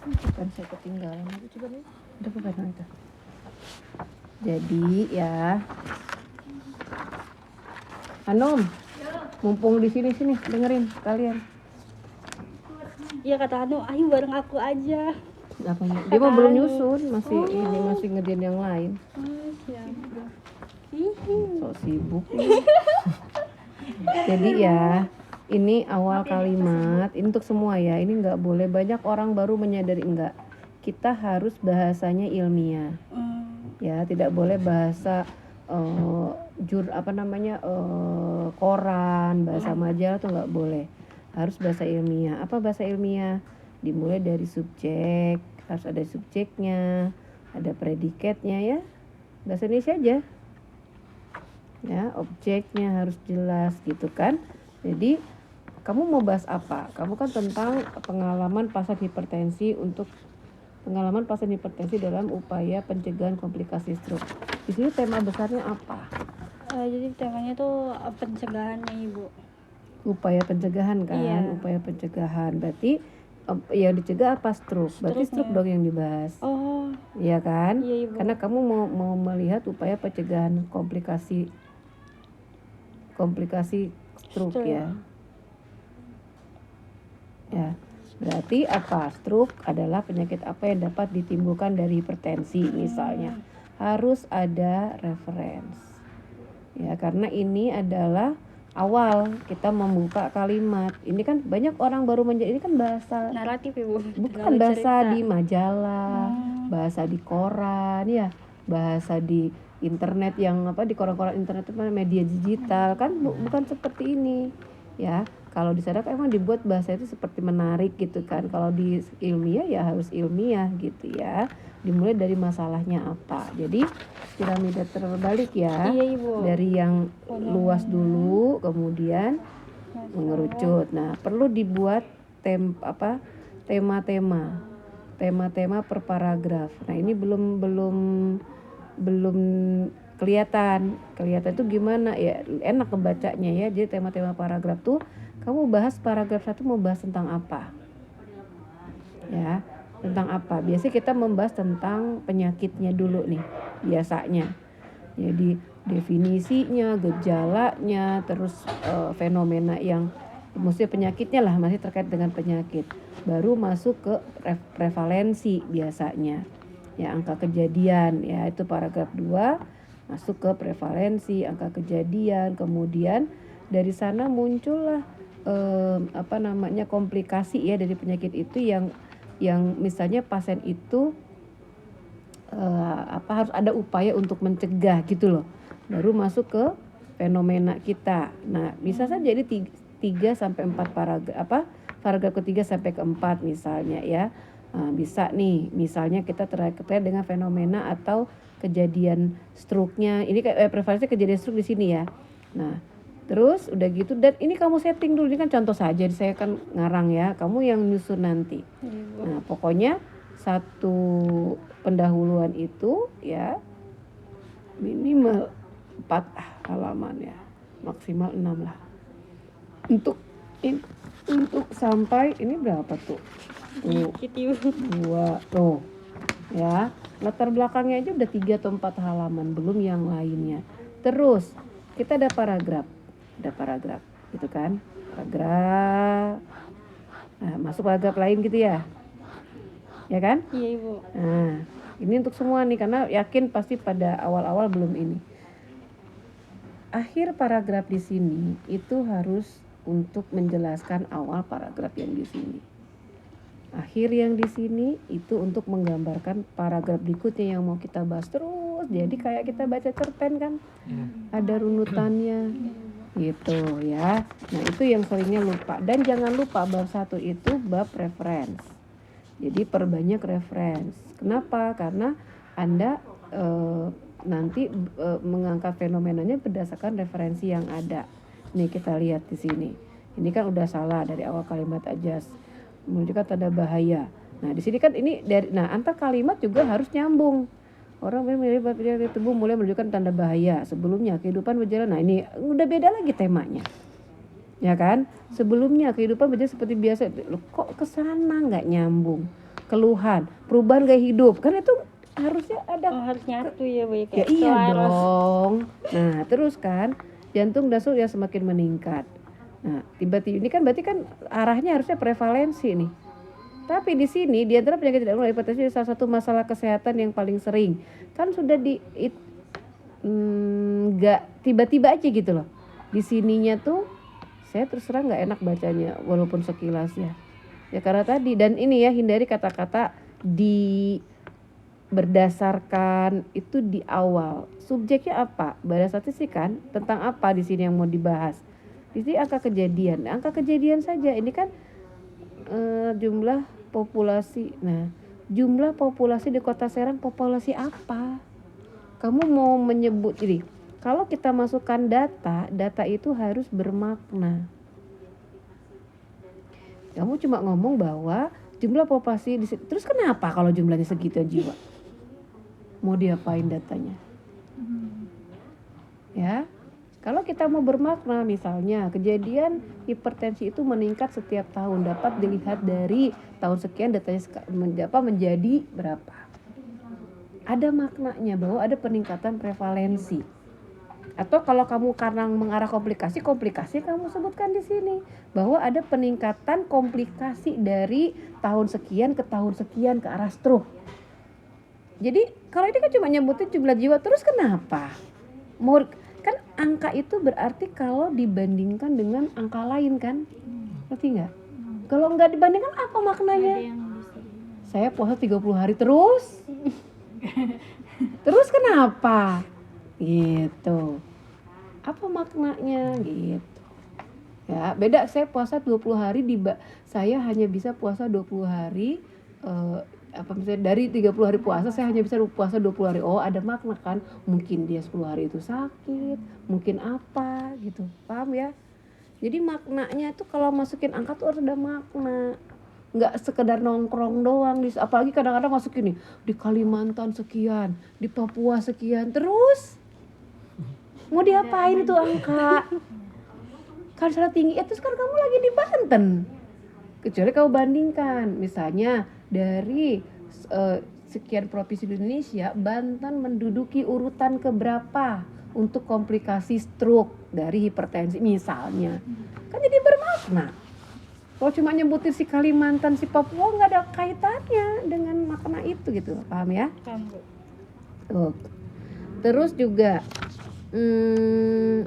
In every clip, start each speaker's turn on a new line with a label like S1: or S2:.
S1: Bukan saya ketinggalan. Coba nih. Udah apa itu? Jadi ya, Anom, mumpung di sini dengerin kalian.
S2: Iya kata Anu, ayo bareng aku aja.
S1: Apanya? Dia mah belum nyusun, masih ngerjain yang lain.
S2: Siap.
S1: So sibuk nih. Jadi ya, ini awal kalimat, ini untuk semua ya. Ini nggak boleh banyak orang baru menyadari enggak. Kita harus bahasanya ilmiah. Ya, tidak boleh bahasa koran, bahasa majalah tuh nggak boleh. Harus bahasa ilmiah. Apa bahasa ilmiah? Dimulai dari subjek, harus ada subjeknya, ada predikatnya ya. Bahasa Indonesia aja. Ya, objeknya harus jelas gitu kan. Jadi kamu mau bahas apa? Kamu kan tentang pengalaman pasien hipertensi dalam upaya pencegahan komplikasi stroke. Di sini tema besarnya apa?
S2: Jadi temanya tuh pencegahannya Ibu.
S1: Upaya pencegahan kan? Iya. Upaya pencegahan. Berarti yang dicegah apa? Stroke. Berarti stroke dong yang dibahas.
S2: Oh.
S1: Iya kan?
S2: Iya, Ibu.
S1: Karena kamu mau melihat upaya pencegahan komplikasi stroke ya. Ya. Berarti apa? Stroke adalah penyakit apa yang dapat ditimbulkan dari hipertensi misalnya. Harus ada reference. Ya, karena ini adalah awal kita membuka kalimat. Ini kan banyak orang baru ini kan bahasa
S2: naratif Ibu.
S1: Bukan bahasa di majalah, bahasa di koran ya, bahasa di internet yang di koran-koran internet itu media digital kan bukan seperti ini ya. Kalau di sana kan emang dibuat bahasa itu seperti menarik gitu kan. Kalau di ilmiah ya harus ilmiah gitu ya. Dimulai dari masalahnya apa. Jadi piramida terbalik ya.
S2: Iya, Ibu.
S1: Dari yang luas dulu kemudian mengerucut. Nah, perlu dibuat tema-tema per paragraf. Nah, ini belum kelihatan itu gimana ya, enak kebacanya ya. Jadi tema-tema paragraf tuh kamu bahas paragraf 1 mau bahas tentang apa ya, tentang apa. Biasanya kita membahas tentang penyakitnya dulu nih biasanya. Jadi definisinya, gejalanya, terus fenomena yang maksudnya penyakitnya lah, masih terkait dengan penyakit. Baru masuk ke prevalensi biasanya. Ya, angka kejadian ya, itu paragraf 2 masuk ke prevalensi, angka kejadian. Kemudian dari sana muncullah komplikasi ya dari penyakit itu yang misalnya pasien itu harus ada upaya untuk mencegah gitu loh. Baru masuk ke fenomena kita. Nah, bisa saja jadi 3 sampai 4 paragraf ke-3 sampai ke-4 misalnya ya. Nah, bisa nih, misalnya kita terkait dengan fenomena atau kejadian stroke-nya. Ini prevalensi kejadian stroke di sini ya. Nah, terus udah gitu, dan ini kamu setting dulu, ini kan contoh saja, saya kan ngarang ya, kamu yang nyusun nanti. Nah, pokoknya satu pendahuluan itu ya minimal 4 halaman ya, maksimal 6 lah. Untuk sampai ini berapa tuh? Tuh, 2 tuh ya, latar belakangnya aja udah 3 atau 4 halaman, belum yang lainnya. Terus kita ada paragraf gitu kan, paragraf. Nah, masuk paragraf lain gitu ya kan?
S2: Iya Ibu.
S1: Nah, ini untuk semua nih, karena yakin pasti pada awal-awal belum ini. Akhir paragraf di sini itu harus untuk menjelaskan awal paragraf yang di sini. Akhir yang di sini itu untuk menggambarkan paragraf berikutnya yang mau kita bahas terus. Jadi kayak kita baca cerpen kan, ada runutannya gitu ya. Nah, itu yang seringnya lupa. Dan jangan lupa bab 1 itu bab reference. Jadi perbanyak reference. Kenapa? Karena Anda nanti mengangkat fenomenanya berdasarkan referensi yang ada. Nih kita lihat di sini. Ini kan udah salah dari awal kalimat aja, menunjukkan tanda bahaya. Nah, di sini kan ini antar kalimat juga harus nyambung. Orang memilih tubuh mulai menunjukkan tanda bahaya. Sebelumnya kehidupan berjalan. Nah, ini udah beda lagi temanya. Ya kan? Sebelumnya kehidupan berjalan seperti biasa. Loh, kok kesana nggak nyambung? keluhan, perubahan gaya hidup. Kan itu harusnya ada.
S2: harus nyatu ya Bu ya,
S1: Ya
S2: kayak
S1: iya
S2: selaras.
S1: dong. Nah terus kan jantung dan ya semakin meningkat. Nah tiba-tiba ini kan berarti kan arahnya harusnya prevalensi nih. Tapi di sini di antara penyakit tidak menular hipertensi salah satu masalah kesehatan yang paling sering. Kan sudah nggak tiba-tiba aja gitu loh. Di sininya tuh saya terus terang nggak enak bacanya walaupun sekilas ya. Ya karena tadi dan ini ya hindari kata-kata berdasarkan itu di awal. Subjeknya apa? Badan statistik kan tentang apa di sini yang mau dibahas. Di sini angka kejadian. Angka kejadian saja ini kan jumlah populasi. Nah, jumlah populasi di Kota Serang populasi apa? Kamu mau menyebut jadi kalau kita masukkan data itu harus bermakna. Kamu cuma ngomong bahwa jumlah populasi terus kenapa kalau jumlahnya segitu jiwa? Mau diapain datanya? Ya. Kalau kita mau bermakna misalnya kejadian hipertensi itu meningkat setiap tahun dapat dilihat dari tahun sekian datanya menjadi berapa. Ada maknanya bahwa ada peningkatan prevalensi. Atau kalau kamu karena mengarah komplikasi kamu sebutkan di sini bahwa ada peningkatan komplikasi dari tahun sekian ke arah stroke. Jadi kalau ini kan cuma nyebutin jumlah jiwa terus kenapa? Kan angka itu berarti kalau dibandingkan dengan angka lain kan? Ngerti nggak? Kalau nggak dibandingkan apa maknanya? Saya puasa 30 hari terus. Terus kenapa? Gitu. Apa maknanya gitu. Ya, beda saya puasa 20 hari saya hanya bisa puasa 20 hari misalnya dari 30 hari puasa saya hanya bisa puasa 20 hari. Oh, ada makna kan? Mungkin dia 10 hari itu sakit, mungkin apa gitu. Paham ya? Jadi maknanya itu kalau masukin angka tuh harus ada makna. Nggak sekedar nongkrong doang, apalagi kadang-kadang masuk ini di Kalimantan sekian, di Papua sekian, terus mau diapain itu angka? Kan sangat tinggi, terus kan kamu lagi di Banten. Kecuali kamu bandingkan, misalnya dari sekian provinsi di Indonesia, Banten menduduki urutan keberapa untuk komplikasi stroke dari hipertensi misalnya. Kan jadi bermakna. Kalau cuma nyebutin si Kalimantan, si Papua nggak ada kaitannya dengan makna itu gitu, paham ya? Tuh. Terus juga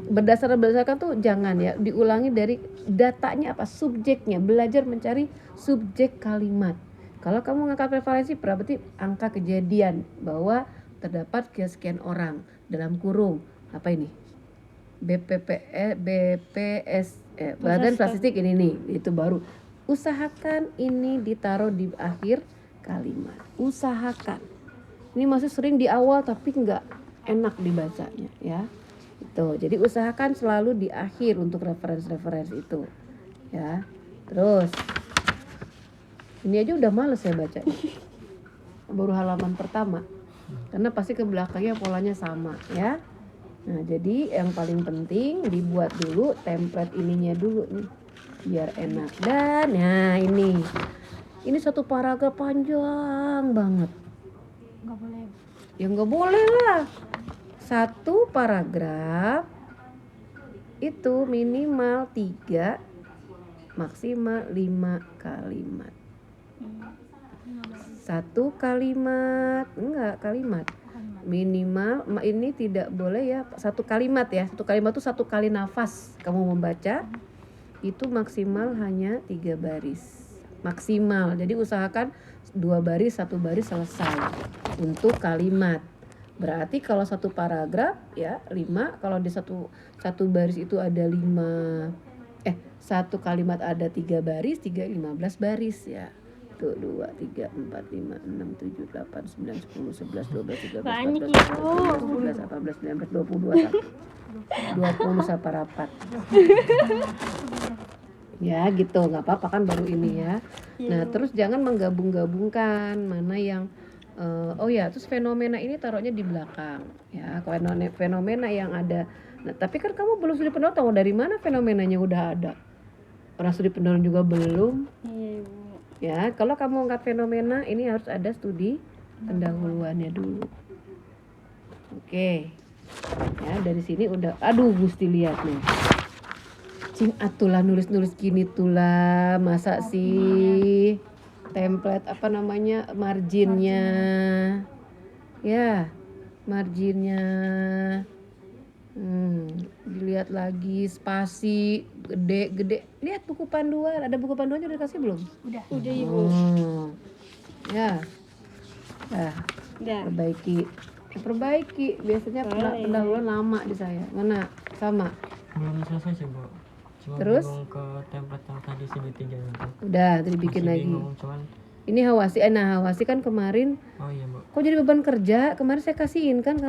S1: berdasarkan tuh jangan ya diulangi dari datanya apa subjeknya, belajar mencari subjek kalimat. Kalau kamu ngangkat prevalensi berarti angka kejadian bahwa terdapat sekian orang dalam kurung apa ini BPS Badan Statistik ini nih itu baru. Usahakan ini ditaruh di akhir kalimat. Usahakan. Ini masih sering di awal tapi nggak enak dibacanya ya. Itu. Jadi usahakan selalu di akhir untuk referensi itu. Ya. Terus ini aja udah males saya baca. Baru halaman pertama. Karena pasti ke belakangnya polanya sama ya. Nah, jadi yang paling penting dibuat dulu template ininya dulu nih. Biar enak. Dan nah ini satu paragraf panjang banget.
S2: Nggak boleh.
S1: Ya nggak boleh lah. Satu paragraf itu minimal 3 maksimal 5 kalimat. Satu kalimat minimal ini tidak boleh ya satu kalimat ya. Satu kalimat itu satu kali nafas kamu membaca itu maksimal hanya 3 baris maksimal. Jadi usahakan 2 baris 1 baris selesai untuk kalimat. Berarti kalau satu paragraf ya 5, kalau di satu baris itu ada 1 kalimat ada 3 baris, 15 baris ya. 1, 2, 3, 4, 5, 6, 7, 8, 9, 10, 11, 12, 13, 14, 15, 16, 17, 18, 19, 20, 20 saparapat. Ya gitu, nggak apa-apa kan baru ini ya. Nah terus jangan menggabung-gabungkan mana yang terus fenomena ini taruhnya di belakang ya. Fenomena yang ada. Nah tapi kan kamu belum studi pendorong, tahu dari mana fenomenanya udah ada? Orang studi pendorong juga belum.
S2: Iya, Bu.
S1: Ya, kalau kamu angkat fenomena ini harus ada studi pendahuluannya dulu. Oke. Ya, dari sini udah aduh Gusti lihat nih. Cing atulah nulis-nulis gini tulah, masa sih template apa namanya marginnya. Ya, marginnya. Dilihat lagi spasi gede-gede. Lihat buku panduan, ada buku panduannya udah kasih belum?
S2: Udah Ibu.
S1: Ya. Nah,
S2: Udah.
S1: perbaiki. Biasanya pendahuluan lama di saya. Mana? Sama.
S3: Belum selesai sih, Bu. Cuma
S1: Terus?
S3: bingung ke template yang tadi segitiga itu.
S1: Udah, tadi bikin
S3: Masih
S1: lagi.
S3: bingung, cuman
S1: Ini Hawasi, Hawasi kan kemarin
S3: oh iya, Bu.
S1: kok jadi beban kerja? Kemarin saya kasihin kan